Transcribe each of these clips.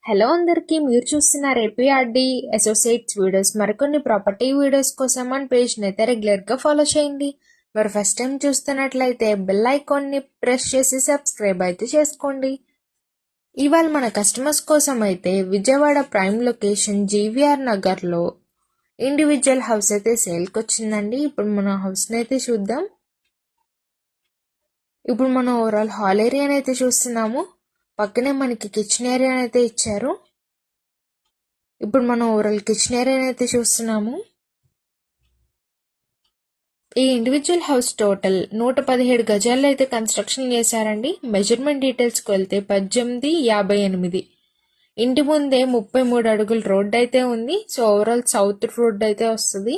Hello అందరికీ, మీరు చూస్తున్నారు ఏపీఆర్డి అసోసియేట్స్ వీడియోస్. మరికొన్ని ప్రాపర్టీ వీడియోస్ కోసం మన పేజ్ని అయితే రెగ్యులర్గా ఫాలో చేయండి. మరి ఫస్ట్ టైం చూస్తున్నట్లయితే బెల్ ఐకాన్ని ప్రెస్ చేసి సబ్స్క్రైబ్ అయితే చేసుకోండి. ఇవాళ మన కస్టమర్స్ కోసం అయితే విజయవాడ ప్రైమ్ లొకేషన్ జీవీఆర్ నగర్లో ఇండివిజువల్ హౌస్ అయితే సేల్కి వచ్చిందండి. ఇప్పుడు మన హౌస్ని అయితే చూద్దాం. ఇప్పుడు మనం ఓవరాల్ హాల్ ఏరియాని అయితే చూస్తున్నాము. పక్కనే మనకి కిచెన్ ఏరియా అయితే ఇచ్చారు. ఇప్పుడు మనం ఓవరాల్ కిచెన్ ఏరియా అయితే చూస్తున్నాము. ఈ ఇండివిజువల్ హౌస్ టోటల్ 117 గజాల్లో అయితే కన్స్ట్రక్షన్ చేశారండి. మెజర్మెంట్ డీటెయిల్స్కి వెళ్తే 1858. ఇంటి ముందే 33 అడుగుల రోడ్ అయితే ఉంది. సో ఓవరాల్ సౌత్ రోడ్ అయితే వస్తుంది.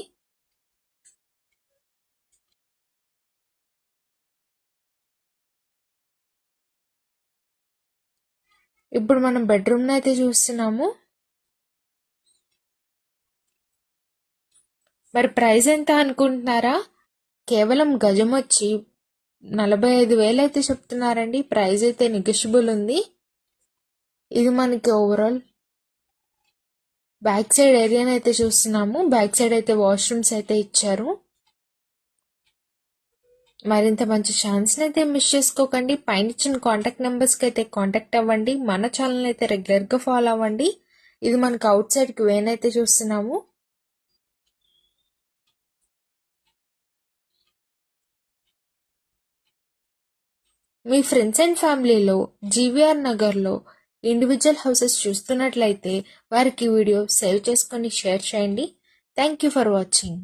ఇప్పుడు మనం బెడ్రూమ్ అయితే చూస్తున్నాము. మరి ప్రైస్ ఎంత అనుకుంటున్నారా? కేవలం గజం వచ్చి 45,000 అయితే చెప్తున్నారండి. ప్రైస్ అయితే నెగోషియబుల్ ఉంది. ఇది మనకి ఓవరాల్ బ్యాక్ సైడ్ ఏరియాని అయితే చూస్తున్నాము. బ్యాక్ సైడ్ అయితే వాష్రూమ్స్ అయితే ఇచ్చారు. మరింత మంచి ఛాన్స్ని అయితే మిస్ చేసుకోకండి. పైన ఇచ్చిన కాంటాక్ట్ నెంబర్స్కి అయితే కాంటాక్ట్ అవ్వండి. మన ఛానల్ అయితే రెగ్యులర్గా ఫాలో అవ్వండి. ఇది మనకు అవుట్ సైడ్కి వేన్ అయితే చూస్తున్నాము. మీ ఫ్రెండ్స్ అండ్ ఫ్యామిలీలో జీవీఆర్ నగర్లో ఇండివిజువల్ హౌసెస్ చూస్తున్నట్లయితే వారికి వీడియో సేవ్ చేసుకొని షేర్ చేయండి. Thank you for watching.